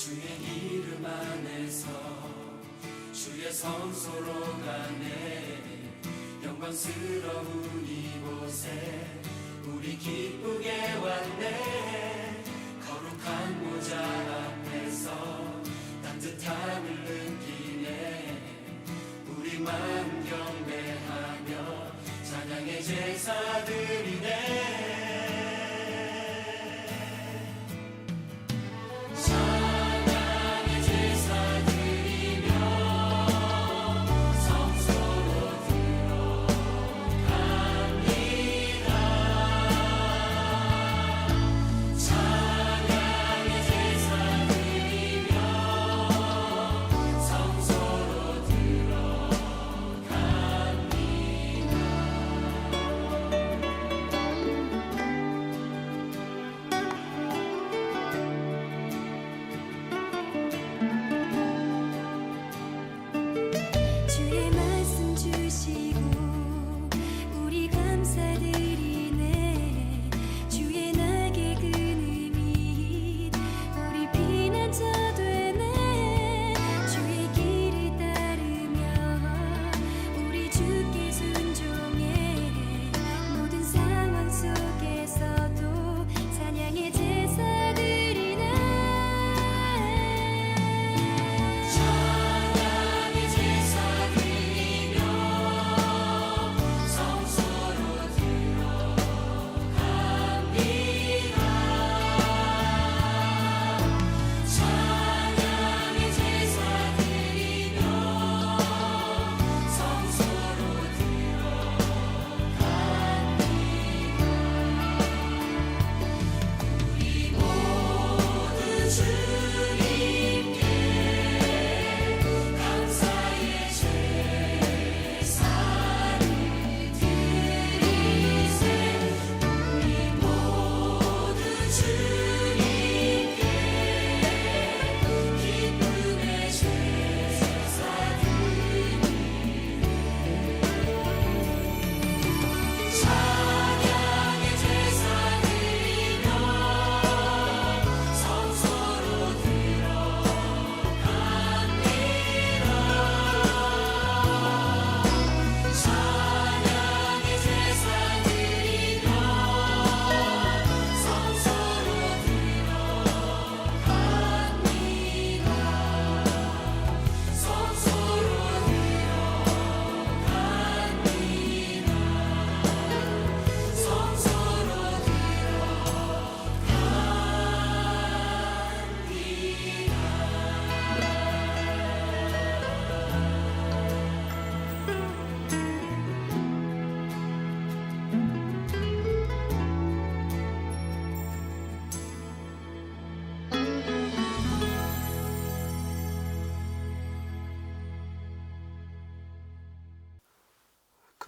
주의 이름 안에서 주의 성소로 가네. 영광스러운 이곳에 우리 기쁘게 왔네. 거룩한 모자 앞에서 따뜻함을 느끼네. 우리 마음 경배하며 찬양의 제사 드리네.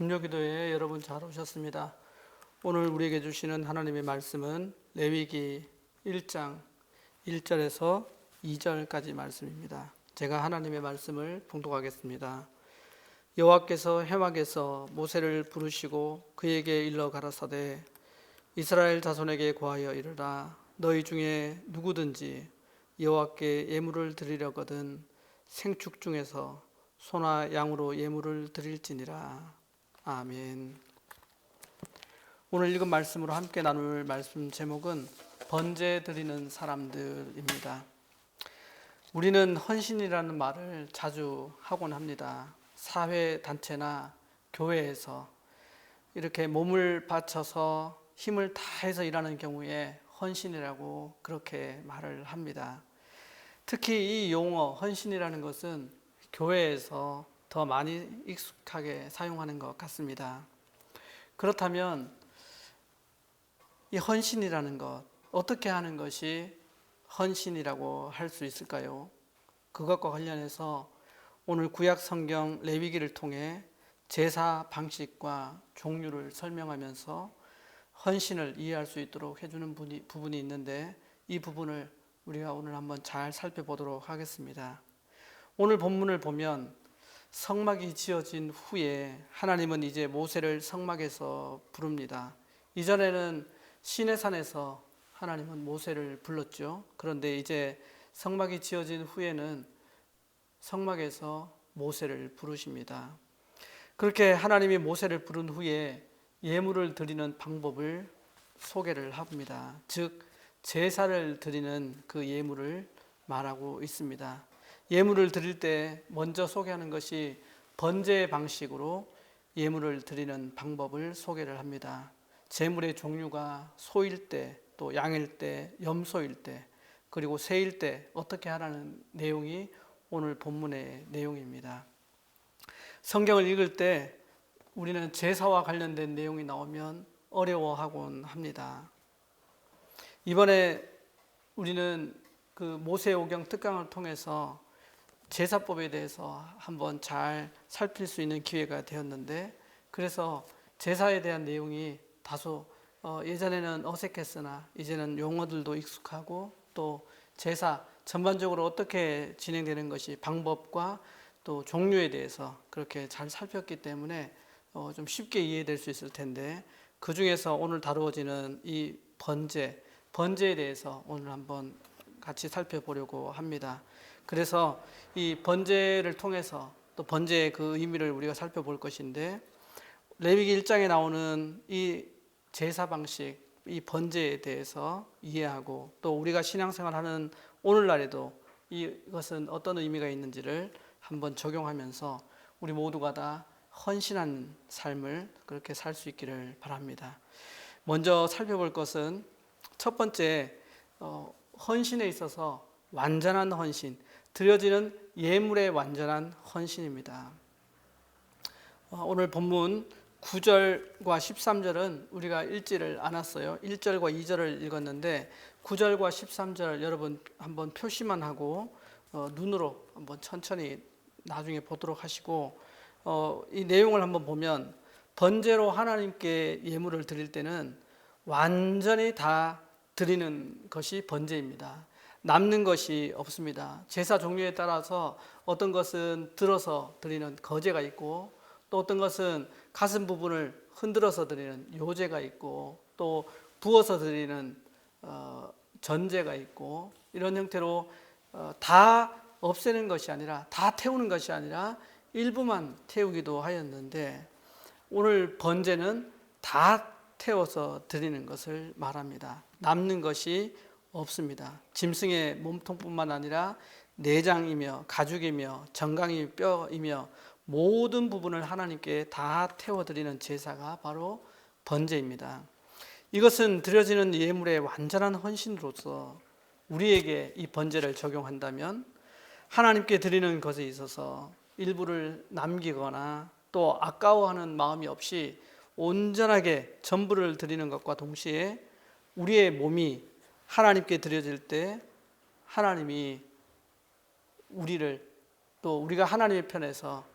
금요기도에 여러분 잘 오셨습니다. 오늘 우리에게 주시는 하나님의 말씀은 레위기 1장 1절에서 2절까지 말씀입니다. 제가 하나님의 말씀을 봉독하겠습니다. 여호와께서 해막에서 모세를 부르시고 그에게 일러 가라사대 이스라엘 자손에게 고하여 이르라. 너희 중에 누구든지 여호와께 예물을 드리려거든 생축 중에서 소나 양으로 예물을 드릴지니라. 아멘. 오늘 읽은 말씀으로 함께 나눌 말씀 제목은 번제 드리는 사람들입니다. 우리는 헌신이라는 말을 자주 하곤 합니다. 사회 단체나 교회에서 이렇게 몸을 바쳐서 힘을 다해서 일하는 경우에 헌신이라고 그렇게 말을 합니다. 특히 이 용어 헌신이라는 것은 교회에서 더 많이 익숙하게 사용하는 것 같습니다. 그렇다면 이 헌신이라는 것, 어떻게 하는 것이 헌신이라고 할 수 있을까요? 그것과 관련해서 오늘 구약 성경 레위기를 통해 제사 방식과 종류를 설명하면서 헌신을 이해할 수 있도록 해주는 부분이 있는데 이 부분을 우리가 오늘 한번 잘 살펴보도록 하겠습니다. 오늘 본문을 보면 성막이 지어진 후에 하나님은 이제 모세를 성막에서 부릅니다. 이전에는 시내산에서 하나님은 모세를 불렀죠. 그런데 이제 성막이 지어진 후에는 성막에서 모세를 부르십니다. 그렇게 하나님이 모세를 부른 후에 예물을 드리는 방법을 소개를 합니다. 즉 제사를 드리는 그 예물을 말하고 있습니다. 예물을 드릴 때 먼저 소개하는 것이 번제 방식으로 예물을 드리는 방법을 소개를 합니다. 제물의 종류가 소일 때, 또 양일 때, 염소일 때, 그리고 새일 때 어떻게 하라는 내용이 오늘 본문의 내용입니다. 성경을 읽을 때 우리는 제사와 관련된 내용이 나오면 어려워하곤 합니다. 이번에 우리는 그 모세오경 특강을 통해서 제사법에 대해서 한번 잘 살필 수 있는 기회가 되었는데, 그래서 제사에 대한 내용이 다소 예전에는 어색했으나 이제는 용어들도 익숙하고 또 제사 전반적으로 어떻게 진행되는 것이 방법과 또 종류에 대해서 그렇게 잘 살폈기 때문에 좀 쉽게 이해될 수 있을 텐데, 그 중에서 오늘 다루어지는 이 번제에 대해서 오늘 한번 같이 살펴보려고 합니다. 그래서 이 번제를 통해서 또 번제의 그 의미를 우리가 살펴볼 것인데, 레위기 1장에 나오는 이 제사 방식, 이 번제에 대해서 이해하고 또 우리가 신앙생활하는 오늘날에도 이것은 어떤 의미가 있는지를 한번 적용하면서 우리 모두가 다 헌신한 삶을 그렇게 살 수 있기를 바랍니다. 먼저 살펴볼 것은 첫 번째, 헌신에 있어서 완전한 헌신, 드려지는 예물의 완전한 헌신입니다. 오늘 본문 9절과 13절은 우리가 읽지를 않았어요. 1절과 2절을 읽었는데 9절과 13절 여러분 한번 표시만 하고 눈으로 한번 천천히 나중에 보도록 하시고, 이 내용을 한번 보면 번제로 하나님께 예물을 드릴 때는 완전히 다 드리는 것이 번제입니다. 남는 것이 없습니다. 제사 종류에 따라서 어떤 것은 들어서 드리는 거제가 있고, 또 어떤 것은 가슴 부분을 흔들어서 드리는 요제가 있고, 또 부어서 드리는 전제가 있고, 이런 형태로 다 없애는 것이 아니라, 다 태우는 것이 아니라 일부만 태우기도 하였는데, 오늘 번제는 다 태워서 드리는 것을 말합니다. 남는 것이 없습니다. 짐승의 몸통뿐만 아니라 내장이며 가죽이며 정강이 뼈이며 모든 부분을 하나님께 다 태워드리는 제사가 바로 번제입니다. 이것은 드려지는 예물의 완전한 헌신으로서 우리에게 이 번제를 적용한다면 하나님께 드리는 것에 있어서 일부를 남기거나 또 아까워하는 마음이 없이 온전하게 전부를 드리는 것과 동시에 우리의 몸이 하나님께 드려질 때 하나님이 우리를, 또 우리가 하나님의 편에서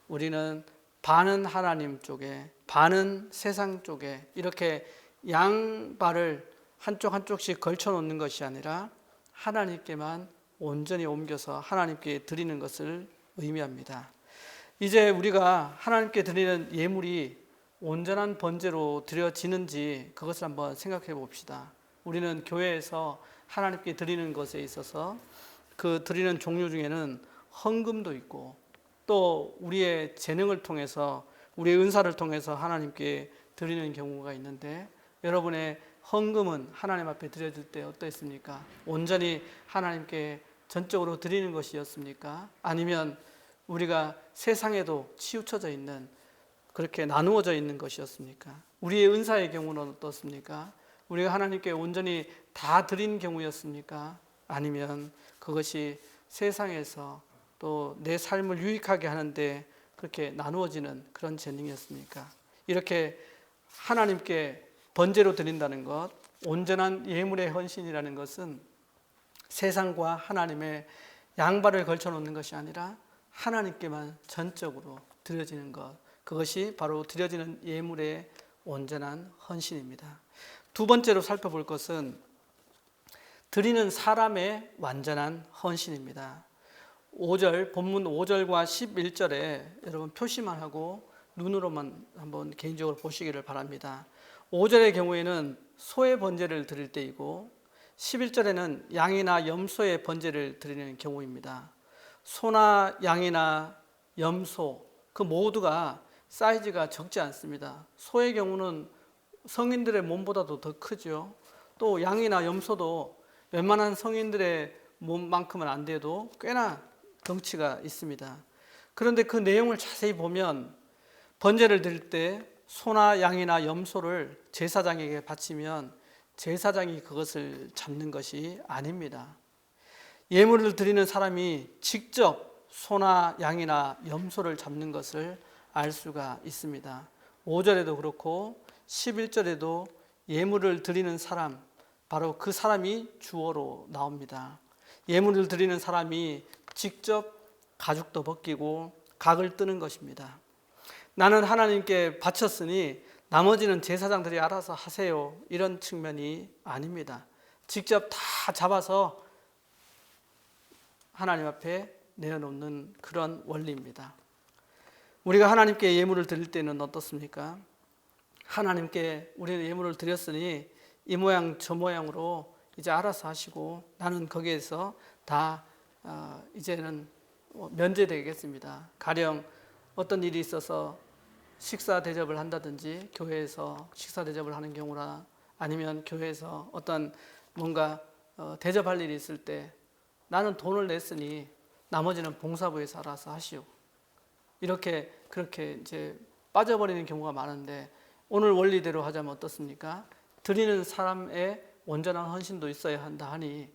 우리는 반은 하나님 쪽에 반은 세상 쪽에 이렇게 양발을 한쪽 한쪽씩 걸쳐 놓는 것이 아니라 하나님께만 온전히 옮겨서 하나님께 드리는 것을 의미합니다. 이제 우리가 하나님께 드리는 예물이 온전한 번제로 드려지는지 그것을 한번 생각해 봅시다. 우리는 교회에서 하나님께 드리는 것에 있어서 그 드리는 종류 중에는 헌금도 있고, 또 우리의 재능을 통해서, 우리의 은사를 통해서 하나님께 드리는 경우가 있는데, 여러분의 헌금은 하나님 앞에 드려질 때 어떠했습니까? 온전히 하나님께 전적으로 드리는 것이었습니까? 아니면 우리가 세상에도 치우쳐져 있는, 그렇게 나누어져 있는 것이었습니까? 우리의 은사의 경우는 어떻습니까? 우리가 하나님께 온전히 다 드린 경우였습니까? 아니면 그것이 세상에서 또 내 삶을 유익하게 하는데 그렇게 나누어지는 그런 재능이었습니까? 이렇게 하나님께 번제로 드린다는 것, 온전한 예물의 헌신이라는 것은 세상과 하나님의 양발을 걸쳐 놓는 것이 아니라 하나님께만 전적으로 드려지는 것, 그것이 바로 드려지는 예물의 온전한 헌신입니다. 두 번째로 살펴볼 것은 드리는 사람의 완전한 헌신입니다. 5절, 본문 5절과 11절에 여러분 표시만 하고 눈으로만 한번 개인적으로 보시기를 바랍니다. 5절의 경우에는 소의 번제를 드릴 때이고 11절에는 양이나 염소의 번제를 드리는 경우입니다. 소나 양이나 염소 그 모두가 사이즈가 적지 않습니다. 소의 경우는 성인들의 몸보다도 더 크죠. 또 양이나 염소도 웬만한 성인들의 몸만큼은 안 돼도 꽤나 덩치가 있습니다. 그런데 그 내용을 자세히 보면 번제를 드릴 때 소나 양이나 염소를 제사장에게 바치면 제사장이 그것을 잡는 것이 아닙니다. 예물을 드리는 사람이 직접 소나 양이나 염소를 잡는 것을 알 수가 있습니다. 5절에도 그렇고 11절에도 예물을 드리는 사람, 바로 그 사람이 주어로 나옵니다. 예물을 드리는 사람이 직접 가죽도 벗기고 각을 뜨는 것입니다. 나는 하나님께 바쳤으니 나머지는 제사장들이 알아서 하세요, 이런 측면이 아닙니다. 직접 다 잡아서 하나님 앞에 내어놓는 그런 원리입니다. 우리가 하나님께 예물을 드릴 때는 어떻습니까? 하나님께 우리는 예물을 드렸으니 이 모양 저 모양으로 이제 알아서 하시고 나는 거기에서 다 이제는 면제되겠습니다. 가령 어떤 일이 있어서 식사 대접을 한다든지 교회에서 식사 대접을 하는 경우나 아니면 교회에서 어떤 뭔가 대접할 일이 있을 때 나는 돈을 냈으니 나머지는 봉사부에서 알아서 하시오. 그렇게 이제 빠져버리는 경우가 많은데 오늘 원리대로 하자면 어떻습니까? 드리는 사람의 온전한 헌신도 있어야 한다 하니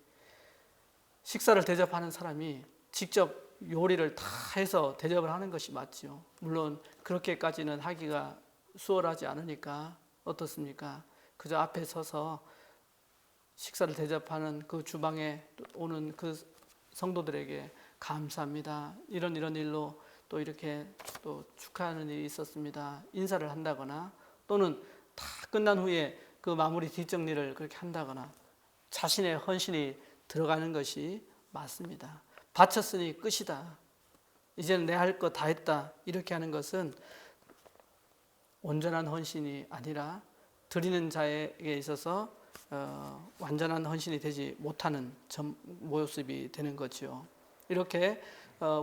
식사를 대접하는 사람이 직접 요리를 다 해서 대접을 하는 것이 맞지요. 물론 그렇게까지는 하기가 수월하지 않으니까 어떻습니까? 그저 앞에 서서 식사를 대접하는 그 주방에 오는 그 성도들에게 감사합니다. 이런 일로 또 이렇게 또 축하하는 일이 있었습니다. 인사를 한다거나 또는 다 끝난 후에 그 마무리 뒷정리를 그렇게 한다거나 자신의 헌신이 들어가는 것이 맞습니다. 바쳤으니 끝이다. 이제는 내 할 거 다 했다. 이렇게 하는 것은 온전한 헌신이 아니라 드리는 자에게 있어서 완전한 헌신이 되지 못하는 모습이 되는 거죠. 이렇게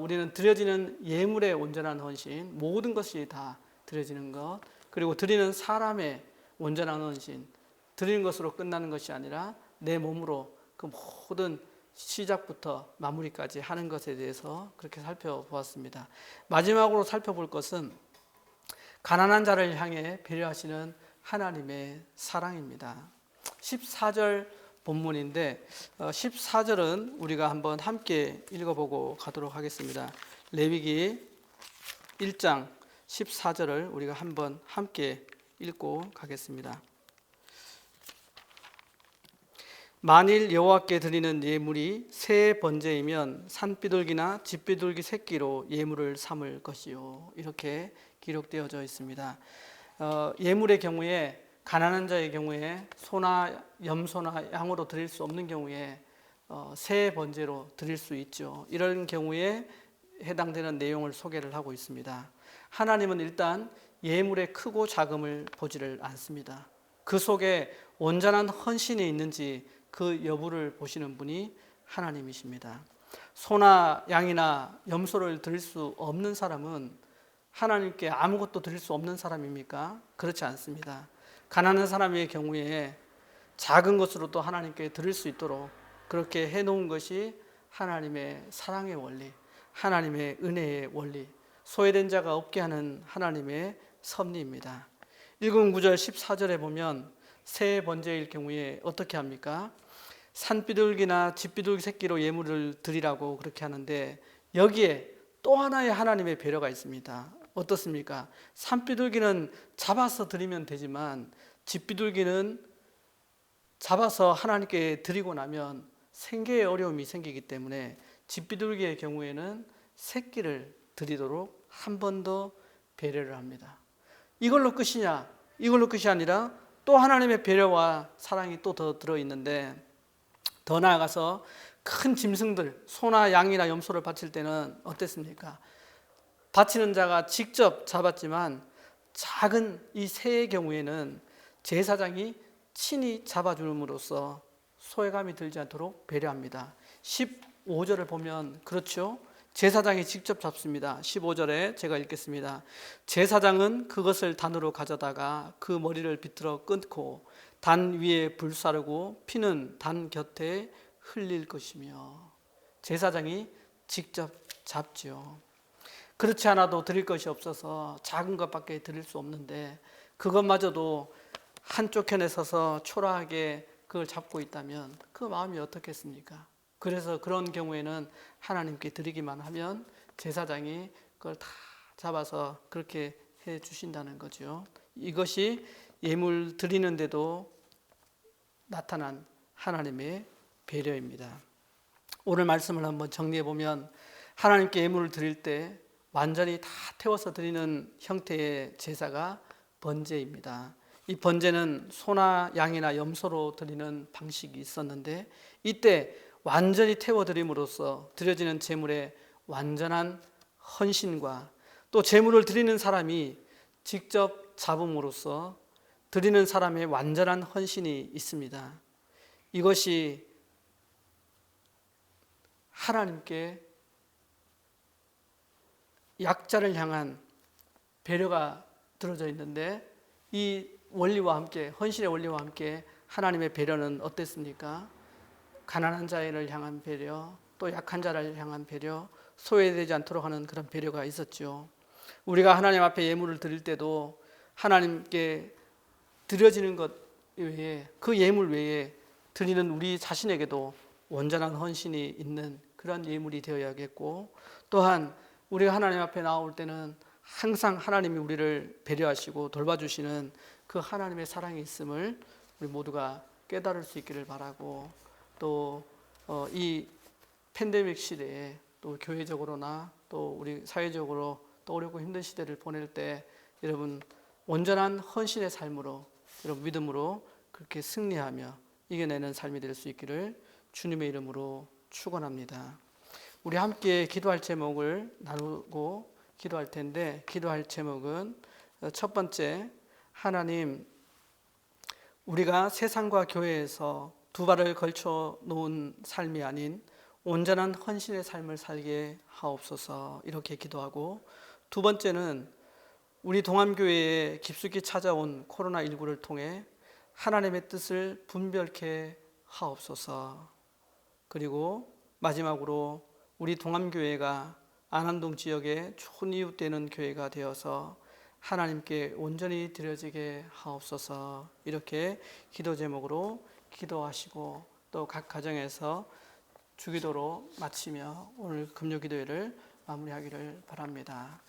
우리는 드려지는 예물의 온전한 헌신, 모든 것이 다 드려지는 것, 그리고 드리는 사람의 온전한 헌신, 드리는 것으로 끝나는 것이 아니라 내 몸으로 그 모든 시작부터 마무리까지 하는 것에 대해서 그렇게 살펴보았습니다. 마지막으로 살펴볼 것은 가난한 자를 향해 배려하시는 하나님의 사랑입니다. 14절 본문인데 14절은 우리가 한번 함께 읽어보고 가도록 하겠습니다. 레위기 1장 14절을 우리가 한번 함께 읽고 가겠습니다. 만일 여호와께 드리는 예물이 새 번제이면 산비둘기나 집비둘기 새끼로 예물을 삼을 것이요. 이렇게 기록되어져 있습니다. 예물의 경우에 가난한 자의 경우에 소나 염소나 양으로 드릴 수 없는 경우에 새 번제로 드릴 수 있죠. 이런 경우에 해당되는 내용을 소개를 하고 있습니다. 하나님은 일단 예물의 크고 작음을 보지를 않습니다. 그 속에 온전한 헌신이 있는지 그 여부를 보시는 분이 하나님이십니다. 소나 양이나 염소를 드릴 수 없는 사람은 하나님께 아무것도 드릴 수 없는 사람입니까? 그렇지 않습니다. 가난한 사람의 경우에 작은 것으로도 하나님께 드릴 수 있도록 그렇게 해놓은 것이 하나님의 사랑의 원리, 하나님의 은혜의 원리, 소외된 자가 없게 하는 하나님의 섭리입니다. 1군 9절 14절에 보면 새 번제일 경우에 어떻게 합니까? 산비둘기나 집비둘기 새끼로 예물을 드리라고 그렇게 하는데 여기에 또 하나의 하나님의 배려가 있습니다. 어떻습니까? 산비둘기는 잡아서 드리면 되지만 집비둘기는 잡아서 하나님께 드리고 나면 생계에 어려움이 생기기 때문에 집비둘기의 경우에는 새끼를 드리도록 한 번 더 배려를 합니다. 이걸로 끝이냐? 이걸로 끝이 아니라 또 하나님의 배려와 사랑이 또 더 들어있는데 더 나아가서 큰 짐승들, 소나 양이나 염소를 바칠 때는 어땠습니까? 바치는 자가 직접 잡았지만 작은 이 새의 경우에는 제사장이 친히 잡아줌으로써 소외감이 들지 않도록 배려합니다. 15절을 보면 그렇죠. 제사장이 직접 잡습니다. 15절에 제가 읽겠습니다. 제사장은 그것을 단으로 가져다가 그 머리를 비틀어 끊고 단 위에 불사르고 피는 단 곁에 흘릴 것이며. 제사장이 직접 잡죠. 그렇지 않아도 드릴 것이 없어서 작은 것밖에 드릴 수 없는데 그것마저도 한쪽 편에 서서 초라하게 그걸 잡고 있다면 그 마음이 어떻겠습니까? 그래서 그런 경우에는 하나님께 드리기만 하면 제사장이 그걸 다 잡아서 그렇게 해 주신다는 거죠. 이것이 예물 드리는데도 나타난 하나님의 배려입니다. 오늘 말씀을 한번 정리해 보면 하나님께 예물을 드릴 때 완전히 다 태워서 드리는 형태의 제사가 번제입니다. 이 번제는 소나 양이나 염소로 드리는 방식이 있었는데 이때 완전히 태워드림으로써 드려지는 제물의 완전한 헌신과 또 제물을 드리는 사람이 직접 잡음으로써 드리는 사람의 완전한 헌신이 있습니다. 이것이 하나님께 약자를 향한 배려가 들어져 있는데 이 원리와 함께 헌신의 원리와 함께 하나님의 배려는 어땠습니까? 가난한 자를 향한 배려, 또 약한 자를 향한 배려, 소외되지 않도록 하는 그런 배려가 있었죠. 우리가 하나님 앞에 예물을 드릴 때도 하나님께 드려지는 것 외에 그 예물 외에 드리는 우리 자신에게도 온전한 헌신이 있는 그런 예물이 되어야겠고 또한 우리가 하나님 앞에 나올 때는 항상 하나님이 우리를 배려하시고 돌봐주시는 그 하나님의 사랑이 있음을 우리 모두가 깨달을 수 있기를 바라고 또 이 팬데믹 시대에 또 교회적으로나 또 우리 사회적으로 또 어렵고 힘든 시대를 보낼 때 여러분 온전한 헌신의 삶으로 여러분 믿음으로 그렇게 승리하며 이겨내는 삶이 될 수 있기를 주님의 이름으로 축원합니다. 우리 함께 기도할 제목을 나누고 기도할 텐데 기도할 제목은 첫 번째 하나님 우리가 세상과 교회에서 두 발을 걸쳐 놓은 삶이 아닌 온전한 헌신의 삶을 살게 하옵소서 이렇게 기도하고 두 번째는 우리 동암교회에 깊숙이 찾아온 코로나19를 통해 하나님의 뜻을 분별케 하옵소서 그리고 마지막으로 우리 동암교회가 안암동 지역에 좋은 이웃 되는 교회가 되어서 하나님께 온전히 드려지게 하옵소서 이렇게 기도 제목으로 기도하시고 또 각 가정에서 주기도로 마치며 오늘 금요 기도회를 마무리하기를 바랍니다.